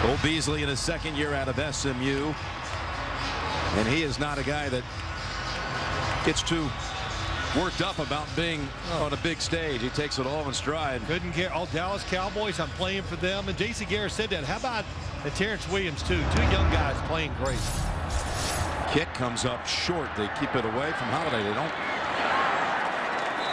Cole Beasley in his second year out of SMU. And he is not a guy that gets too worked up about being on a big stage. He takes it all in stride. Couldn't care. All Dallas Cowboys, I'm playing for them. And J.C. Garrett said that. How about Terrence Williams, too? Two young guys playing great. Kick comes up short. They keep it away from Holiday. They don't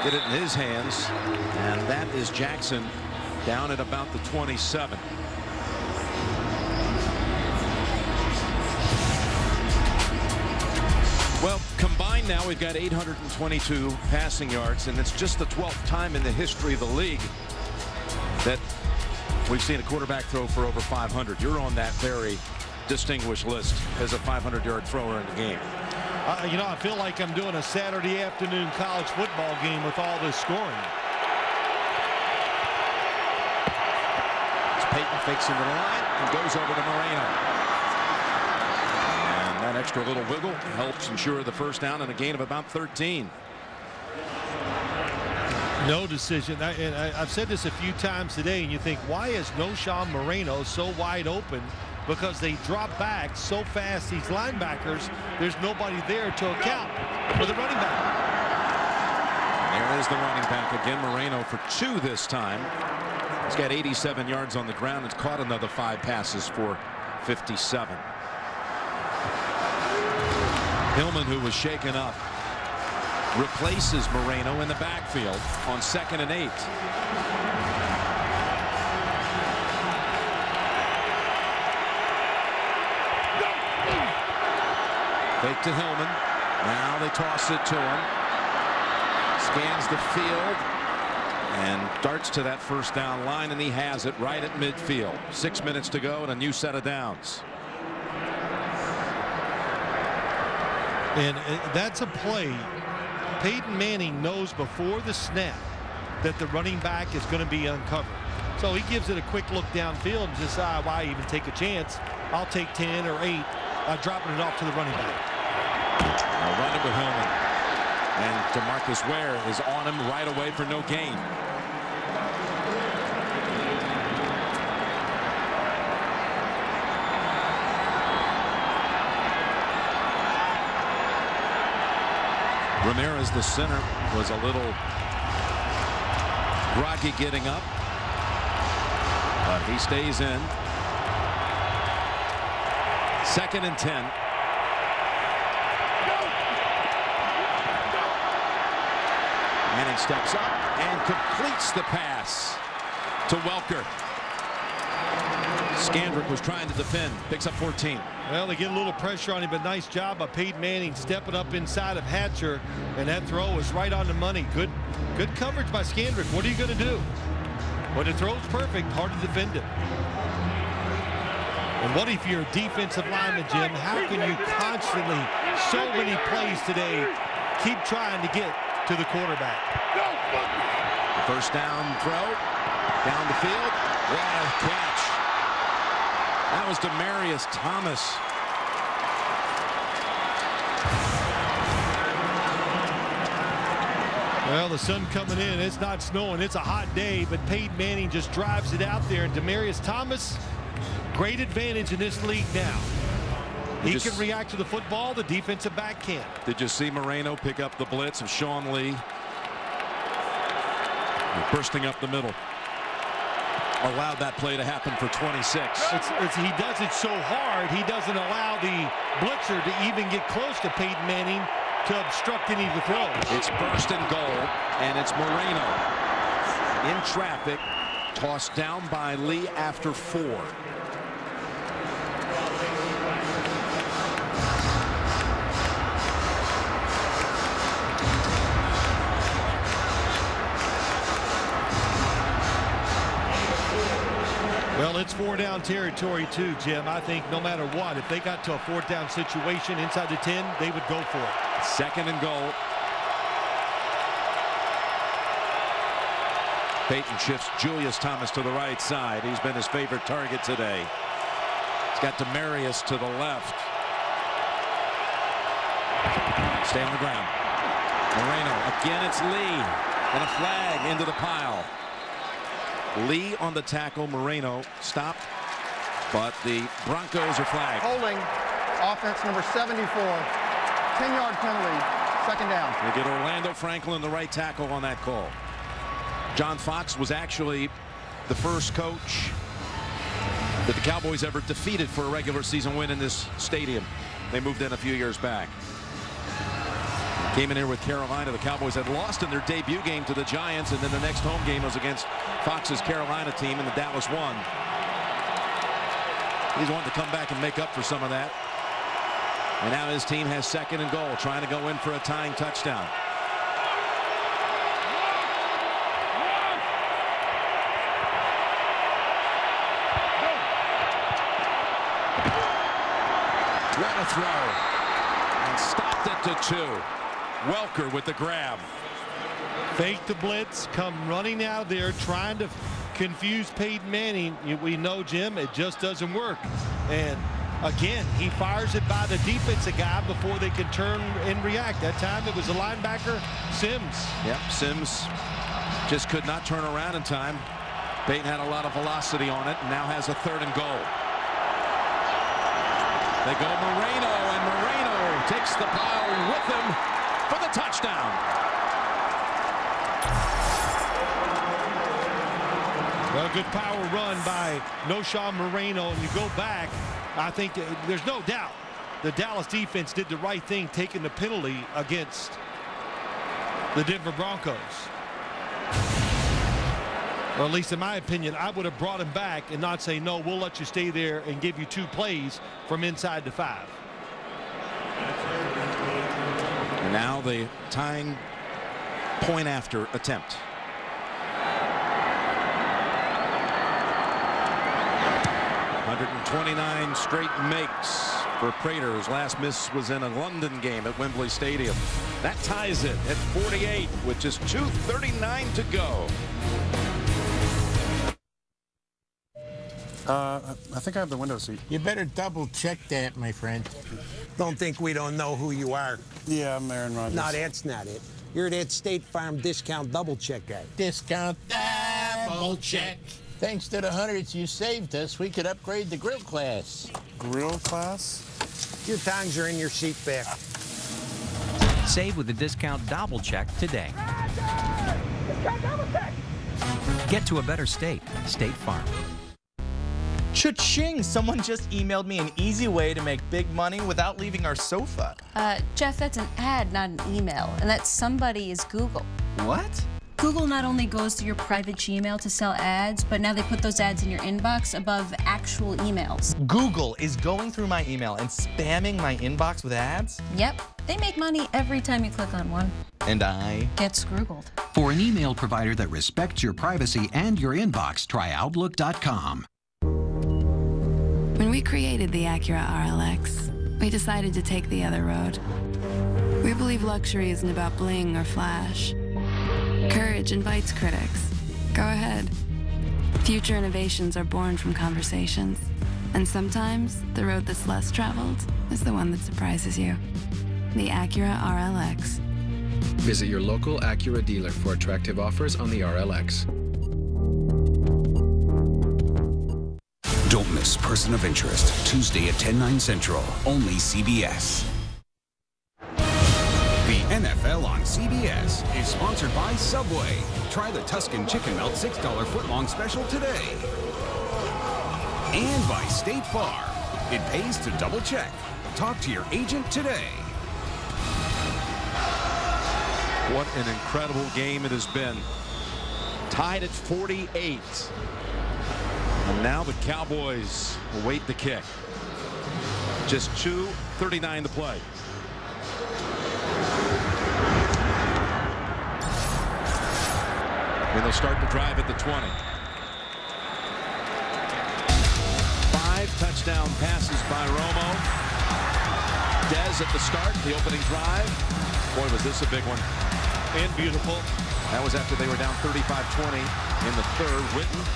get it in his hands. And that is Jackson down at about the 27. Well, combined now, we've got 822 passing yards, and it's just the 12th time in the history of the league that we've seen a quarterback throw for over 500. You're on that very distinguished list as a 500-yard thrower in the game. You know, I feel like I'm doing a Saturday afternoon college football game with all this scoring. As Peyton fakes into the line and goes over to Moreno. That extra little wiggle helps ensure the first down and a gain of about 13. No decision. I've said this a few times today, and you think, why is Noshawn Moreno so wide open? Because they drop back so fast, these linebackers, there's nobody there to account for the running back. There is the running back again. Moreno for 2 this time. He's got 87 yards on the ground. It's caught another 5 passes for 57. Hillman, who was shaken up, replaces Moreno in the backfield on 2nd and 8. Fake to Hillman. Now they toss it to him. Scans the field and darts to that first down line, and he has it right at midfield. 6 minutes to go and a new set of downs. And that's a play. Peyton Manning knows before the snap that the running back is going to be uncovered. So he gives it a quick look downfield and says, why even take a chance? I'll take 10 or 8, dropping it off to the running back. I'll run it with Hillman. And DeMarcus Ware is on him right away for no gain. Ramirez, the center, was a little groggy getting up, but he stays in. 2nd and 10. Manning steps up and completes the pass to Welker. Scandrick was trying to defend, picks up 14. Well, they get a little pressure on him, but nice job by Peyton Manning stepping up inside of Hatcher, and that throw was right on the money. Good coverage by Scandrick. What are you going to do? When the throw's perfect, hard to defend it. And what if you're a defensive lineman, Jim? How can you constantly, so many plays today, keep trying to get to the quarterback? First down throw, down the field. What a catch. That was Demaryius Thomas. Well, the sun coming in. It's not snowing. It's a hot day, but Peyton Manning just drives it out there. And Demaryius Thomas, great advantage in this league now. He can react to the football. The defensive back can't. Did you see Moreno pick up the blitz of Sean Lee? Bursting up the middle. Allowed that play to happen for 26. He does it so hard, he doesn't allow the blitzer to even get close to Peyton Manning to obstruct any of the throws. It's 1st and goal, and it's Moreno in traffic, tossed down by Lee after 4. Well, it's 4-down territory too, Jim. I think no matter what, if they got to a 4th down situation inside the 10, they would go for it. 2nd and goal. Peyton shifts Julius Thomas to the right side. He's been his favorite target today. He's got Demaryius to the left. Stay on the ground. Moreno, again it's Lee. And a flag into the pile. Lee on the tackle. Moreno stopped But the Broncos are flagged. Holding, offense number 74, 10-yard penalty, second down. They get Orlando Franklin, the right tackle, on that call. John Fox was actually the first coach that the Cowboys ever defeated for a regular season win in this stadium. They moved in a few years back. Came in here with Carolina. The Cowboys had lost in their debut game to the Giants, and then the next home game was against Fox's Carolina team, and the Dallas won. He's wanting to come back and make up for some of that. And now his team has second and goal, trying to go in for a tying touchdown. What a throw. And stopped it to 2. Welker with the grab. Fake the blitz, come running out there trying to confuse Peyton Manning. We know, Jim, it just doesn't work. And again, he fires it by the defensive guy before they can turn and react. That time it was the linebacker, Sims. Yep, Sims just could not turn around in time. Peyton had a lot of velocity on it and now has a third and goal. They go Moreno, and Moreno takes the pile with him for the touchdown. Well, good power run by Noshawn Moreno, and you go back, I think there's no doubt the Dallas defense did the right thing taking the penalty against the Denver Broncos. Or at least in my opinion, I would have brought him back and not say, no, we'll let you stay there and give you 2 plays from inside the 5. And now the tying point after attempt. .129 straight makes for Prater. His last miss was in a London game at Wembley Stadium. That ties it at 48 with just 2:39 to go. I think I have the window seat. You better double check that, my friend. Don't think we don't know who you are. Yeah, I'm Aaron Rodgers. No, that's not it. You're that State Farm discount double check guy. Discount double check. Thanks to the hundreds you saved us, we could upgrade the grill class. Grill class? Your tongs are in your seat back. Save with the discount double check today. Discount double check. Get to a better state. State Farm. Cha-ching! Someone just emailed me an easy way to make big money without leaving our sofa. Jeff, that's an ad, not an email. And that somebody is Google. What? Google not only goes to your private Gmail to sell ads, but now they put those ads in your inbox above actual emails. Google is going through my email and spamming my inbox with ads? Yep. They make money every time you click on one. And I get scroogled. For an email provider that respects your privacy and your inbox, try Outlook.com. When we created the Acura RLX, we decided to take the other road. We believe luxury isn't about bling or flash. Courage invites critics. Go ahead. Future innovations are born from conversations. And sometimes, the road that's less traveled is the one that surprises you. The Acura RLX. Visit your local Acura dealer for attractive offers on the RLX. Don't miss Person of Interest, Tuesday at 10/9 Central, only CBS. The NFL on CBS is sponsored by Subway. Try the Tuscan Chicken Melt $6 footlong special today. And by State Farm. It pays to double check. Talk to your agent today. What an incredible game it has been. Tied at 48. And now the Cowboys await the kick. Just 2:39 to play. And they'll start the drive at the 20. 5 touchdown passes by Romo. Dez at the start, the opening drive. Boy, was this a big one. And beautiful. That was after they were down 35-20 in the third. Witten.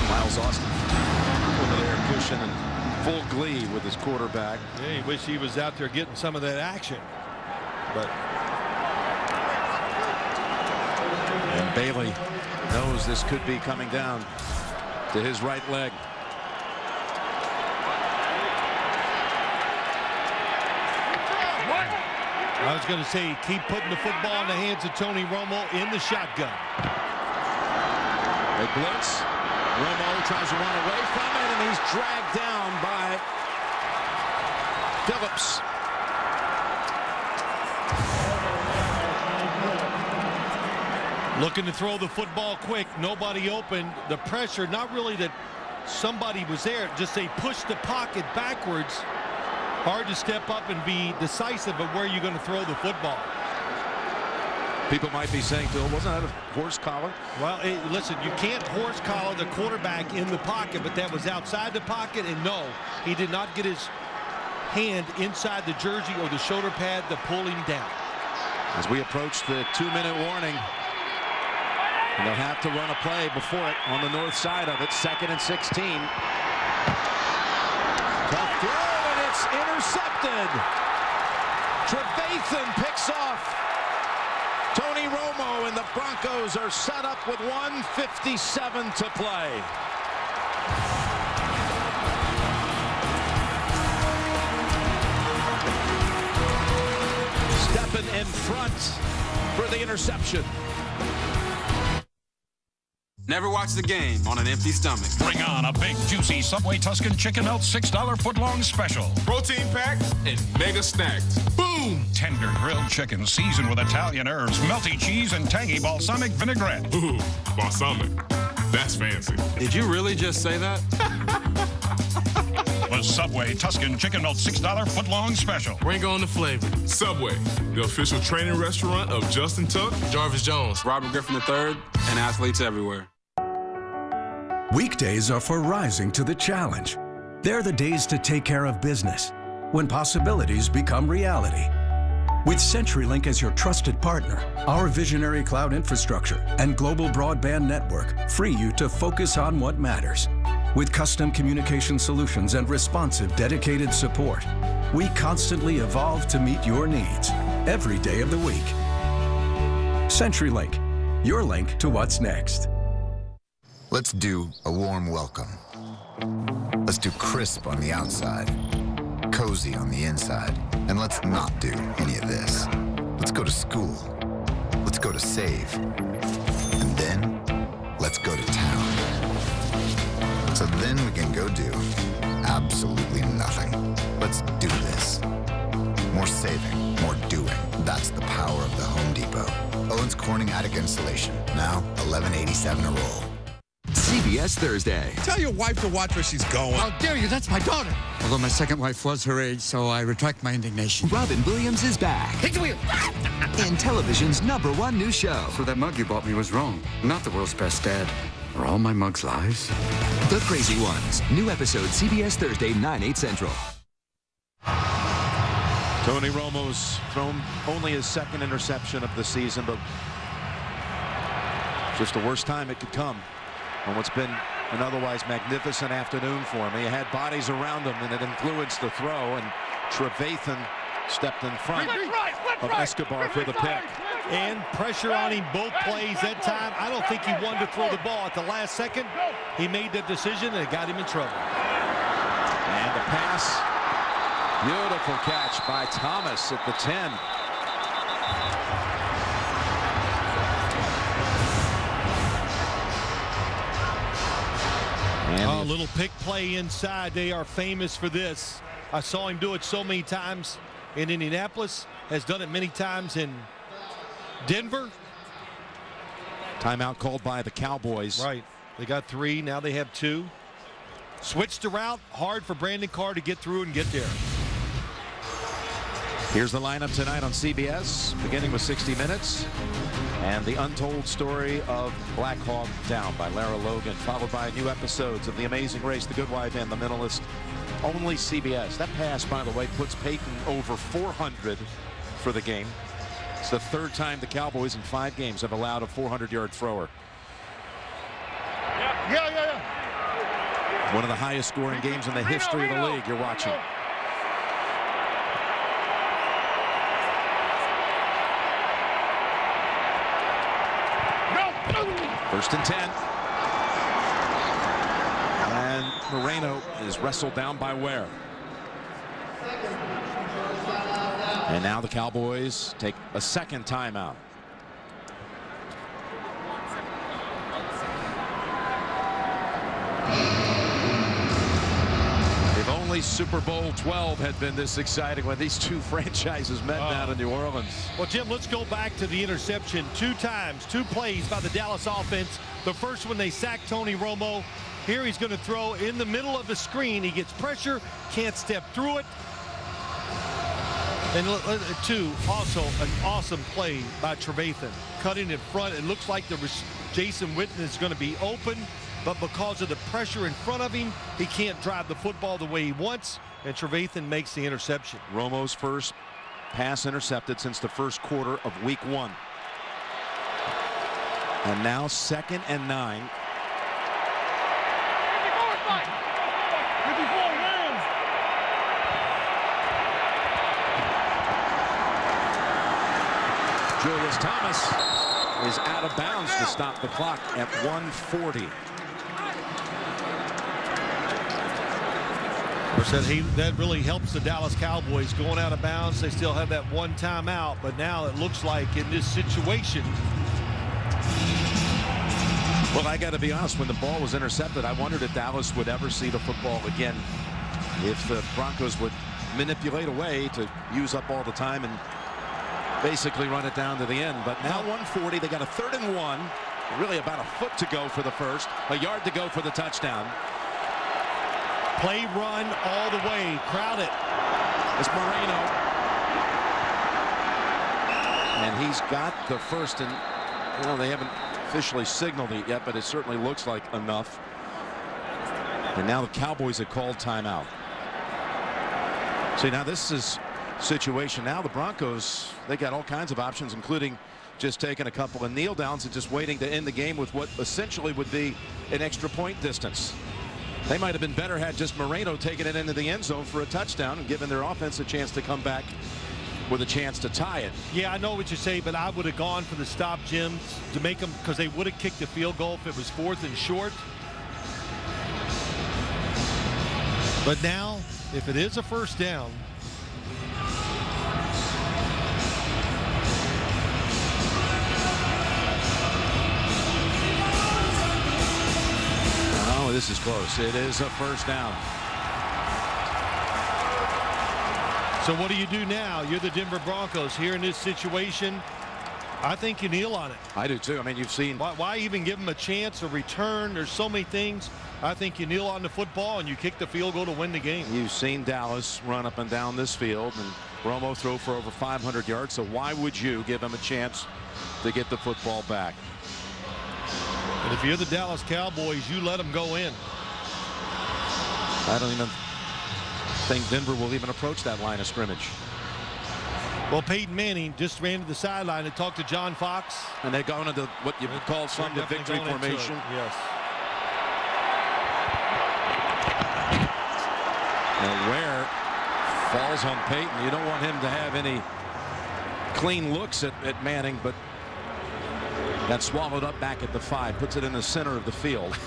Miles Austin over there pushing in full glee with his quarterback. Yeah, he wished he was out there getting some of that action. But Bailey knows this could be coming down to his right leg. I was going to say, keep putting the football in the hands of Tony Romo in the shotgun. They blitz. Romo tries to run away from it, and he's dragged down by Phillips. Looking to throw the football quick. Nobody open. The pressure, not really that somebody was there, just they pushed the pocket backwards. Hard to step up and be decisive of where you're going to throw the football. People might be saying, Phil, wasn't that a horse collar? Well, hey, listen, you can't horse collar the quarterback in the pocket, but that was outside the pocket, and no, he did not get his hand inside the jersey or the shoulder pad to pull him down. As we approach the 2-minute warning, and they'll have to run a play before it on the north side of it. 2nd and 16. Tough throw, and it's intercepted. Trevathan picks off Tony Romo, and the Broncos are set up with 1:57 to play. Stepping in front for the interception. Never watch the game on an empty stomach. Bring on a big, juicy Subway Tuscan Chicken Melt $6 footlong special. Protein packed and mega stacked. Boom! Tender grilled chicken seasoned with Italian herbs, melty cheese, and tangy balsamic vinaigrette. Ooh, balsamic. That's fancy. Did you really just say that? The Subway Tuscan Chicken Melt $6 footlong special. Bring on the flavor. Subway, the official training restaurant of Justin Tuck, Jarvis Jones, Robert Griffin III, and athletes everywhere. Weekdays are for rising to the challenge. They're the days to take care of business, when possibilities become reality. With CenturyLink as your trusted partner, our visionary cloud infrastructure and global broadband network free you to focus on what matters. With custom communication solutions and responsive, dedicated support, we constantly evolve to meet your needs every day of the week. CenturyLink, your link to what's next. Let's do a warm welcome. Let's do crisp on the outside, cozy on the inside, and let's not do any of this. Let's go to school. Let's go to save. And then, let's go to town. So then we can go do absolutely nothing. Let's do this. More saving, more doing. That's the power of the Home Depot. Owens Corning Attic Insulation, now $11.87 a roll. CBS Thursday. Tell your wife to watch where she's going. How dare you? That's my daughter. Although my second wife was her age, so I retract my indignation. Robin Williams is back. Take the wheel. In television's #1 new show. So that mug you bought me was wrong. Not the world's best dad. Are all my mugs lies? The Crazy Ones. New episode CBS Thursday, 9/8 Central. Tony Romo's thrown only his 2nd interception of the season, but just the worst time it could come on what's been an otherwise magnificent afternoon for him. He had bodies around him, and it influenced the throw, and Trevathan stepped in front of Escobar for the pick. And pressure on him both plays that time. I don't think he wanted to throw the ball at the last second. He made that decision, and it got him in trouble. And the pass. Beautiful catch by Thomas at the 10. A little pick play inside. They are famous for this. I saw him do it so many times in Indianapolis. Has done it many times in Denver. Timeout called by the Cowboys. Right. They got 3. Now they have 2. Switched the route. Hard for Brandon Carr to get through and get there. Here's the lineup tonight on CBS, beginning with 60 Minutes. And the untold story of Black Hawk Down by Lara Logan, followed by new episodes of The Amazing Race, The Good Wife, and The Mentalist. Only CBS. That pass, by the way, puts Peyton over 400 for the game. It's the 3rd time the Cowboys in 5 games have allowed a 400-yard thrower. Yeah. One of the highest scoring games in the history of the league you're watching. First and 10. And Moreno is wrestled down by Ware. And now the Cowboys take a second timeout. If only Super Bowl 12 had been this exciting when these two franchises met down in New Orleans. Well, Jim, let's go back to the interception. 2 times, 2 plays by the Dallas offense. The first one, they sacked Tony Romo. Here he's going to throw in the middle of the screen. He gets pressure, can't step through it. And 2, also an awesome play by Trevathan. Cutting in front. It looks like Jason Witten is going to be open, but because of the pressure in front of him, he can't drive the football the way he wants, and Trevathan makes the interception. Romo's first pass intercepted since the first quarter of week 1. And now 2nd and 9. Julius Thomas is out of bounds to stop the clock at 1:40. That really helps the Dallas Cowboys going out of bounds. They still have that 1 timeout, but now it looks like in this situation. Well, I got to be honest, when the ball was intercepted, I wondered if Dallas would ever see the football again. If the Broncos would manipulate a way to use up all the time and basically run it down to the end. But now 1:40, they got a 3rd and 1. Really about a foot to go for the first, a yard to go for the touchdown. Play run all the way. Crowd it. It's Moreno. And he's got the first, and well, they haven't officially signaled it yet, but it certainly looks like enough. And now the Cowboys have called timeout. See, now this is situation. Now the Broncos, they got all kinds of options, including just taking a couple of kneel downs and just waiting to end the game with what essentially would be an extra point distance. They might have been better had just Moreno taken it into the end zone for a touchdown and given their offense a chance to come back with a chance to tie it. Yeah, I know what you say, but I would have gone for the stop, Jim, to make them, because they would have kicked the field goal if it was 4th and short. But now, if it is a first down, oh, this is close. It is a first down. So what do you do now? You're the Denver Broncos here in this situation. I think you kneel on it. I do too. I mean, you've seen. Why even give them a chance, a return? There's so many things. I think you kneel on the football and you kick the field goal to win the game. You've seen Dallas run up and down this field and Romo throw for over 500 yards. So why would you give him a chance to get the football back? And if you're the Dallas Cowboys, you let them go in. I don't even think Denver will even approach that line of scrimmage. Well, Peyton Manning just ran to the sideline and talked to John Fox. And they're going into what you would call some the victory formation. Yes. And Ware falls on Peyton. You don't want him to have any clean looks at Manning, but got swallowed up back at the 5, puts it in the center of the field.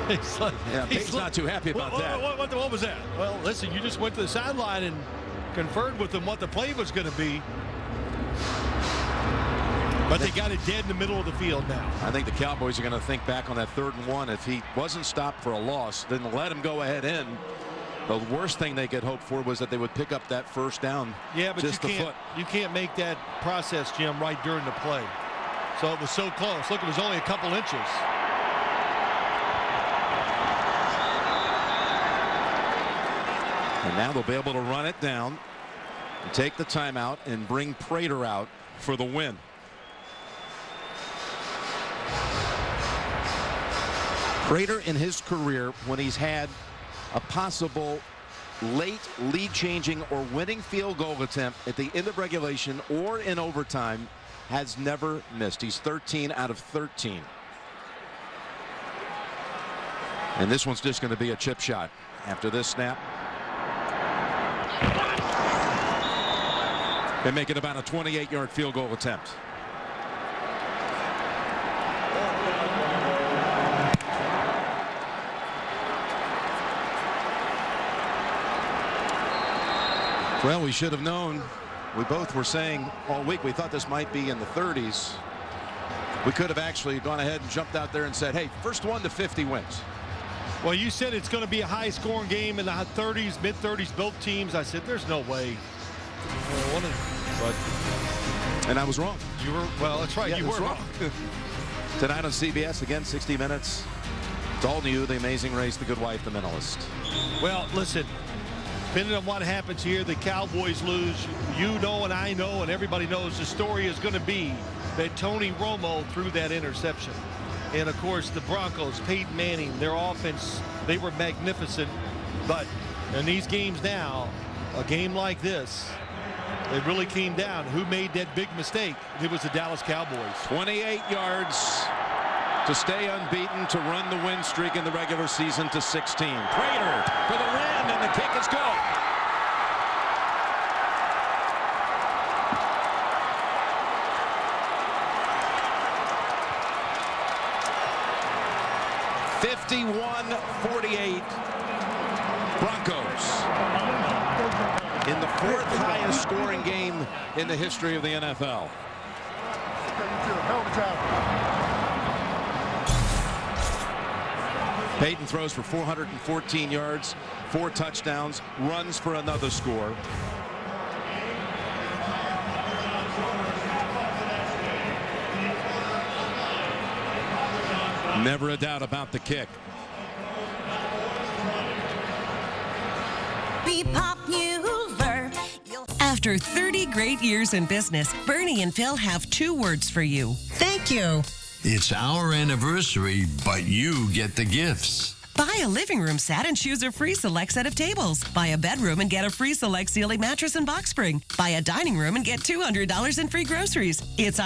Peyton's not too happy about that. What was that? Well, listen, you just went to the sideline and conferred with them what the play was going to be. But they got it dead in the middle of the field now. I think the Cowboys are going to think back on that 3rd and 1. If he wasn't stopped for a loss, then let him go ahead in. The worst thing they could hope for was that they would pick up that first down. Yeah, but you can't make that process, Jim, right during the play. So it was so close. Look, it was only a couple inches. And now they'll be able to run it down and take the timeout and bring Prater out for the win. Prater in his career, when he's had a possible late lead-changing or winning field goal attempt at the end of regulation or in overtime, has never missed. He's 13 out of 13. And this one's just going to be a chip shot after this snap. They make it about a 28-yard field goal attempt. Well, we should have known. We both were saying all week we thought this might be in the 30s. We could have actually gone ahead and jumped out there and said, hey, first one to 50 wins. Well, you said it's going to be a high-scoring game in the 30s, mid-30s, both teams. I said, there's no way. But and I was wrong. You were, well, that's right. Yeah, you were wrong. Tonight on CBS, again, 60 Minutes. It's all new, The Amazing Race, The Good Wife, The Mentalist. Well, listen, depending on what happens here, the Cowboys lose. You know and I know and everybody knows the story is going to be that Tony Romo threw that interception. And, of course, the Broncos, Peyton Manning, their offense, they were magnificent. But in these games now, a game like this, it really came down. Who made that big mistake? It was the Dallas Cowboys. 28 yards to stay unbeaten, to run the win streak in the regular season to 16. Prater for the win, and the kick is good. (51-48) Broncos in the 4th highest scoring game in the history of the NFL. Peyton throws for 414 yards, 4 touchdowns, runs for another score. Never a doubt about the kick. After 30 great years in business, Bernie and Phil have 2 words for you. Thank you. It's our anniversary, but you get the gifts. Buy a living room set and choose a free select set of tables. Buy a bedroom and get a free select ceiling mattress and box spring. Buy a dining room and get $200 in free groceries. It's